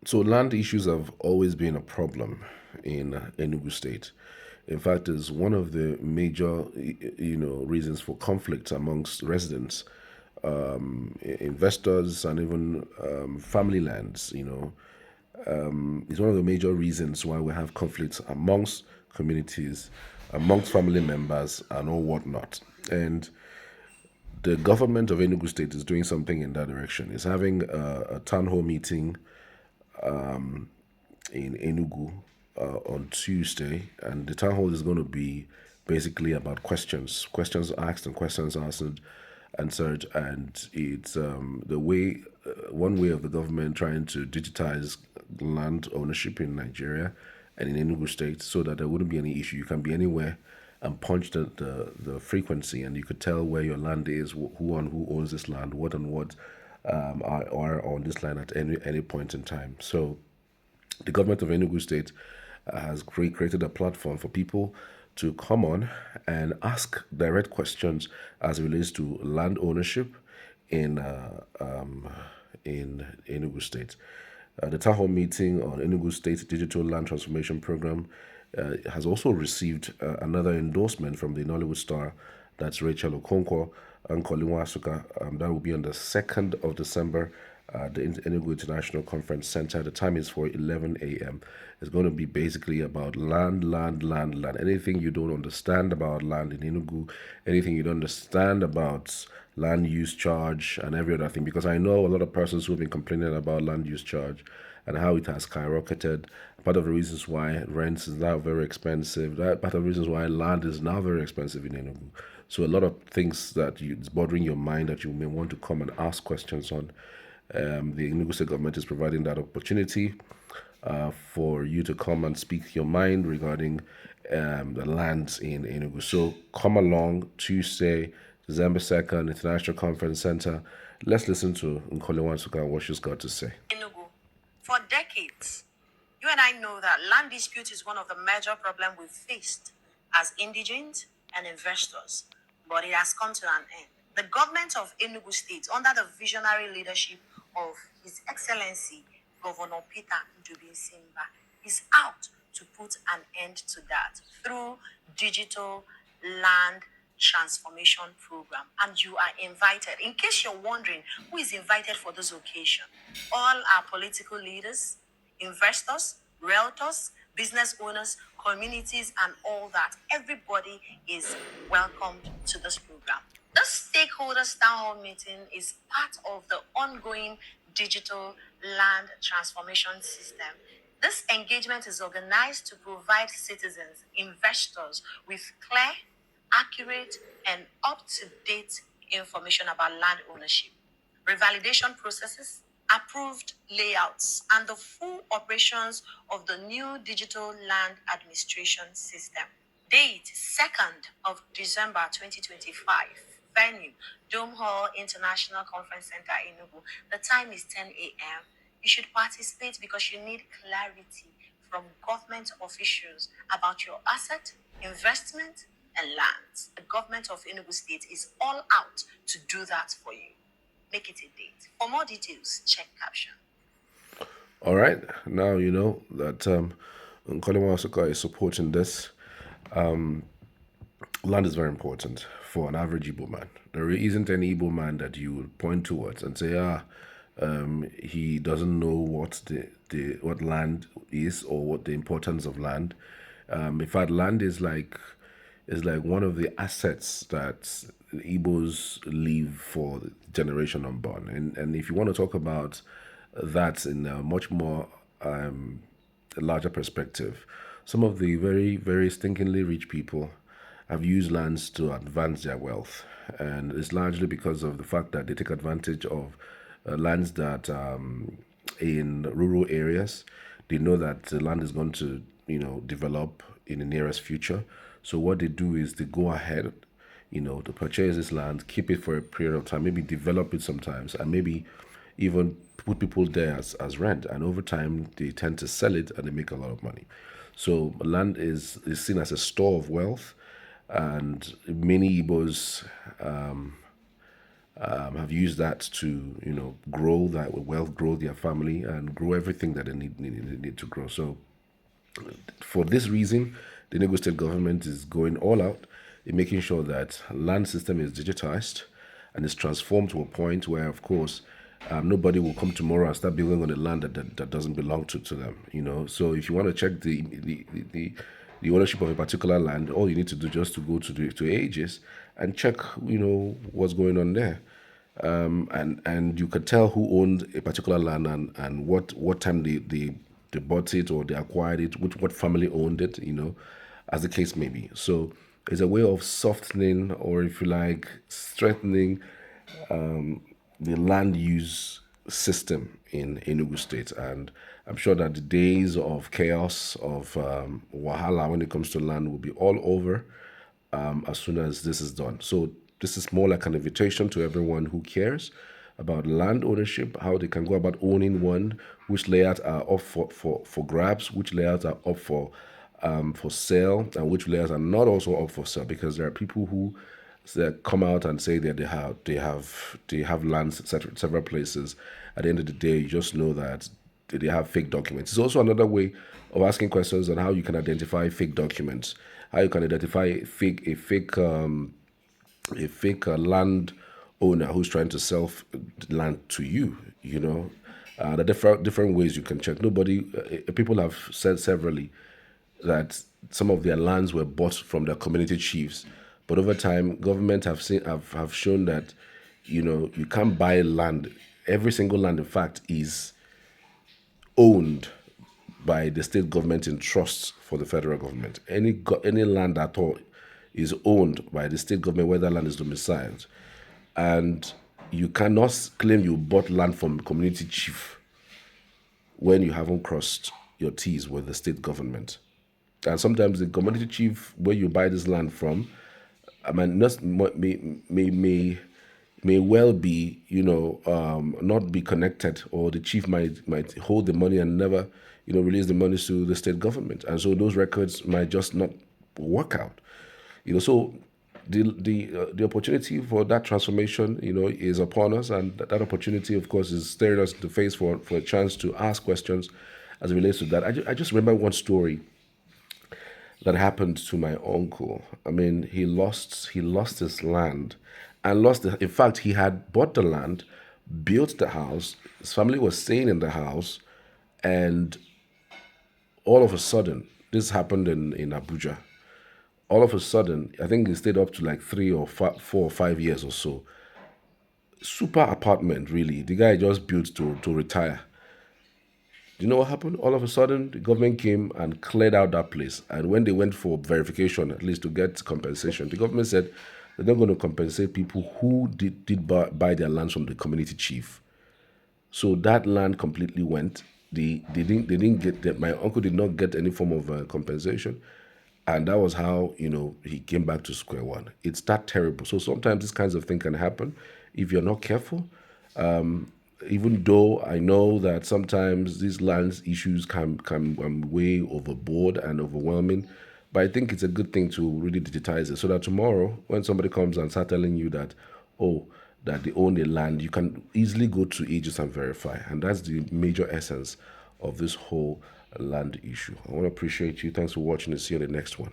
So land issues have always been a problem in Enugu State. In fact, it's one of the major, reasons for conflict amongst residents, investors, and even family lands. It's one of the major reasons why we have conflicts amongst communities, amongst family members, and all whatnot. And the government of Enugu State is doing something in that direction. It's having a town hall meeting in Enugu on Tuesday, and the town hall is going to be basically about questions asked and questions answered, and it's the way, one way of the government trying to digitize land ownership in Nigeria and in Enugu State, so that there wouldn't be any issue. You can be anywhere and punch the frequency, and you could tell where your land is, who owns this land, what and what are on this land at any point in time. So the government of Enugu State has created a platform for people to come on and ask direct questions as it relates to land ownership in Enugu State. The town hall meeting on Enugu State Digital Land Transformation Program has also received another endorsement from the Nollywood star, that's Rachel Okonkwo and Colin Wasuka. That will be on the 2nd of December at the Enugu International Conference Center. The time is for 11 a.m. It's going to be basically about land. Anything you don't understand about land in Enugu, anything you don't understand about land use charge and every other thing. Because I know a lot of persons who have been complaining about land use charge and how it has skyrocketed. Part of the reasons why rent is now very expensive. That part of the reasons why land is now very expensive in Enugu. So a lot of things that it's bothering your mind that you may want to come and ask questions on. The Enugu State government is providing that opportunity for you to come and speak your mind regarding the lands in Enugu. So come along Tuesday, December 2nd, International Conference Center. Let's listen to Nkole Wansuka and what she's got to say. Enugu, for decades, you and I know that land dispute is one of the major problems we've faced as indigents and investors, but it has come to an end. The government of Enugu State, under the visionary leadership of His Excellency Governor Peter Ndubin Simba, is out to put an end to that through digital land transformation program, and you are invited. In case you're wondering who is invited for this occasion, all our political leaders, investors, realtors, business owners, communities, and all that. Everybody is welcomed to this program. This stakeholders town hall meeting is part of the ongoing digital land transformation system. This engagement is organized to provide citizens, investors with clear, accurate, and up-to-date information about land ownership, revalidation processes, approved layouts, and the full operations of the new digital land administration system. Date 2nd of December 2025. Venue Dome Hall International Conference Center, Enugu. The time is 10 a.m. You should participate because you need clarity from government officials about your asset, investment, and lands. The government of Enugu State is all out to do that for you. Make it a date. For more details, check caption. All right, now you know that Nkole Wansuka is supporting this. Land is very important for an average Igbo man. There isn't any Igbo man that you would point towards and say, he doesn't know what what land is or what the importance of land. In fact, land is like one of the assets that Igbos leave for the generation unborn. And if you want to talk about that in a much more larger perspective, some of the very, very stinkingly rich people have used lands to advance their wealth. And it's largely because of the fact that they take advantage of lands that in rural areas, they know that the land is going to, develop in the nearest future. So what they do is they go ahead, to purchase this land, keep it for a period of time, maybe develop it sometimes, and maybe even put people there as rent. And over time, they tend to sell it and they make a lot of money. So land is seen as a store of wealth, and many Igbos have used that to grow that wealth, grow their family, and grow everything that they need to grow. So for this reason, the Enugu state government is going all out in making sure that land system is digitized and is transformed to a point where, of course, nobody will come tomorrow and start building on the land that doesn't belong to them. So if you want to check the ownership of a particular land, all you need to do just to go to Aegis and check, what's going on there. And you could tell who owned a particular land and what time they bought it or they acquired it, what family owned it, as the case may be. So it's a way of softening, or if you like, strengthening the land use system in Enugu State. And I'm sure that the days of chaos, of wahala when it comes to land will be all over as soon as this is done. So this is more like an invitation to everyone who cares about land ownership, how they can go about owning one, which layouts are up for grabs, which layouts are up for sale, and which layouts are not also up for sale, because there are people who come out and say that they have lands several places. At the end of the day, you just know that they have fake documents. It's also another way of asking questions on how you can identify fake documents, how you can identify a fake land owner who's trying to sell land to you. The different ways you can check. Nobody, people have said severally that some of their lands were bought from their community chiefs, but over time, government have shown that you can't buy land. Every single land, in fact, is owned by the state government in trusts for the federal government. Any land at all is owned by the state government where that land is domiciled, and you cannot claim you bought land from community chief when you haven't crossed your T's with the state government. And sometimes the community chief where you buy this land from, I mean, not, may well be, not be connected, or the chief might hold the money and never, release the money to the state government, and so those records might just not work out. So the opportunity for that transformation, is upon us, and that opportunity, of course, is staring us in the face for a chance to ask questions as it relates to that. I just remember one story that happened to my uncle. I mean, he lost his land, and in fact, he had bought the land, built the house. His family was staying in the house, and all of a sudden, this happened in Abuja. All of a sudden, I think he stayed up to like 4 or 5 years or so. Super apartment, really. The guy just built to retire. Do you know what happened? All of a sudden, the government came and cleared out that place. And when they went for verification, at least to get compensation, the government said they're not going to compensate people who did buy their lands from the community chief. So that land completely went. They didn't get that. My uncle did not get any form of compensation, and that was how he came back to square one. It's that terrible. So sometimes these kinds of things can happen if you're not careful. Even though I know that sometimes these lands issues can way overboard and overwhelming, but I think it's a good thing to really digitize it so that tomorrow, when somebody comes and start telling you that, oh, that they own a land, you can easily go to Aegis and verify, and that's the major essence of this whole land issue. I want to appreciate you. Thanks for watching, and see you on the next one.